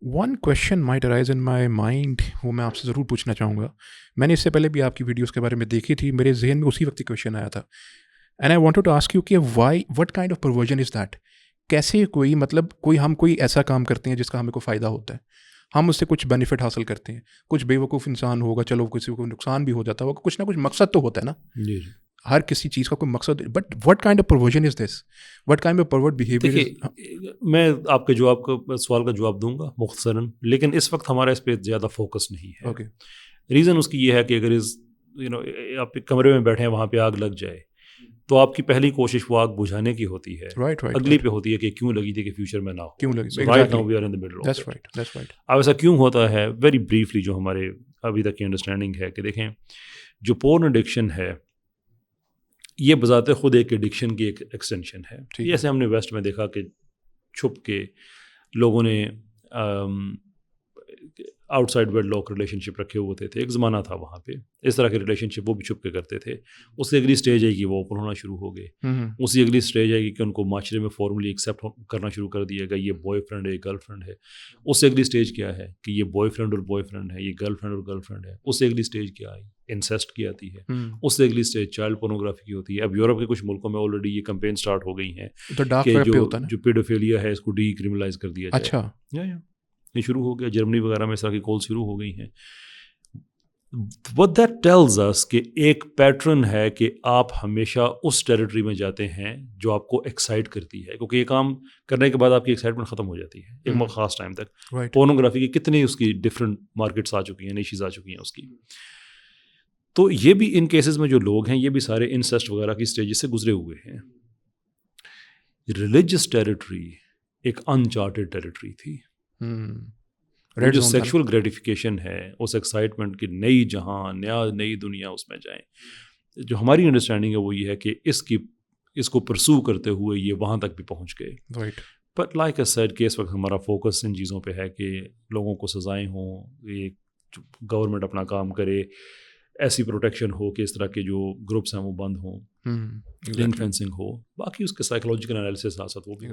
One question might arise in my mind, وہ میں آپ سے ضرور پوچھنا چاہوں گا. میں نے اس سے پہلے بھی آپ کی ویڈیوز کے بارے میں دیکھی تھی، میرے ذہن میں اسی وقت ہی کویشچن آیا تھا. And I wanted to ask you کہ why, what kind of perversion is that? کیسے کوئی مطلب ہم کوئی ایسا کام کرتے ہیں جس کا ہمیں کوئی فائدہ ہوتا ہے، ہم اس سے کچھ بینیفٹ حاصل کرتے ہیں. کچھ بے وقوف انسان ہوگا، چلو کسی کو نقصان بھی ہو جاتا ہوگا، کچھ نہ کچھ مقصد تو ہوتا ہے نا. جی ہر کسی چیز کا کوئی مقصد. But what kind of perversion is this? What kind of pervert behaviour? دیکھیے، میں آپ کے سوال کا جواب دوں گا مختصراً، لیکن اس وقت ہمارا اس پہ زیادہ فوکس نہیں ہے. اوکے. ریزن اس کی یہ ہے کہ اگر آپ ایک کمرے میں بیٹھے ہیں، وہاں پہ آگ لگ جائے تو آپ کی پہلی کوشش وہ آگ بجھانے کی ہوتی ہے. اگلی پہ ہوتی ہے کہ کیوں لگی تھی کہ فیوچر میں نہ ہو. کیوں لگی؟ Right now we are in the middle of it. اب ایسا کیوں ہوتا ہے؟ ویری بریفلی جو ہمارے ابھی تک کی انڈرسٹینڈنگ ہے کہ دیکھیں، جو پورن ایڈکشن ہے یہ بذات خود ایک ایڈکشن کی ایک ایکسٹینشن ہے. جیسے ہم نے ویسٹ میں دیکھا کہ چھپ کے لوگوں نے outside wedlock relationship رکھے ہوئے تھے. ایک زمانہ تھا وہاں پہ اس طرح کے ریلیشن شپ وہ بھی چھپ کے کرتے تھے. اس سے اگلی اسٹیج آئے گی وہ اوپن ہونا شروع ہو گئے. اس سے اگلی اسٹیج آئے گی کہ ان کو معاشرے میں فارملی ایکسیپٹ کرنا شروع کر دیا گیا، یہ بوائے فرینڈ ہے، یہ گرل فرینڈ ہے. اس سے اگلی اسٹیج کیا ہے کہ یہ بوائے فرینڈ اور بوائے فرینڈ ہے، یہ گرل فرینڈ اور گرل فرینڈ ہے. اس سے اگلی اسٹیج کیا آئی؟ انسیسٹ کی آتی ہے. اس سے اگلی اسٹیج چائلڈ پورنوگرافی کی ہوتی ہے. اب یورپ کے کچھ ملکوں میں آلریڈی یہ کمپین اسٹارٹ ہو گئی ہیں کہ جو پیڈوفیلیا ہے اس کو ڈی کرمنلائز کر دیا جائے. اچھا، یہ شروع ہو گیا. جرمنی وغیرہ میں اس طرح کی کال شروع ہو گئی ہیں. What that tells us کہ ایک پیٹرن ہے کہ آپ ہمیشہ اس ٹیریٹری میں جاتے ہیں جو آپ کو ایکسائٹ کرتی ہے، کیونکہ یہ کام کرنے کے بعد آپ کی ایکسائٹمنٹ ختم ہو جاتی ہے ایک خاص ٹائم تک. پورنوگرافی کی کتنی اس کی ڈفرینٹ مارکیٹس آ چکی ہیں، نئی چیز آ چکی ہیں اس کی. تو یہ بھی ان کیسز میں جو لوگ ہیں یہ بھی سارے انسیسٹ وغیرہ کی اسٹیجز سے گزرے ہوئے ہیں. ریلیجس ٹیریٹری ایک انچارٹیڈ ٹیریٹری تھی. جو سیکشول گریٹیفیکیشن ہے، اس ایکسائٹمنٹ کی نئی جہاں، نئی دنیا اس میں جائیں. جو ہماری انڈرسٹینڈنگ ہے وہ یہ ہے کہ اس کو پرسو کرتے ہوئے یہ وہاں تک بھی پہنچ گئے. بٹ لائک اے سیڈ کہ اس وقت ہمارا فوکس ان چیزوں پہ ہے کہ لوگوں کو سزائیں ہوں، ایک گورنمنٹ اپنا کام کرے، ایسی پروٹیکشن ہو کہ اس طرح کے جو گروپس ہیں وہ بند ہوں، رنگ فینسنگ ہو. باقی اس کے سائیکولوجیکل انالیسس ساتھ ساتھ وہ بھی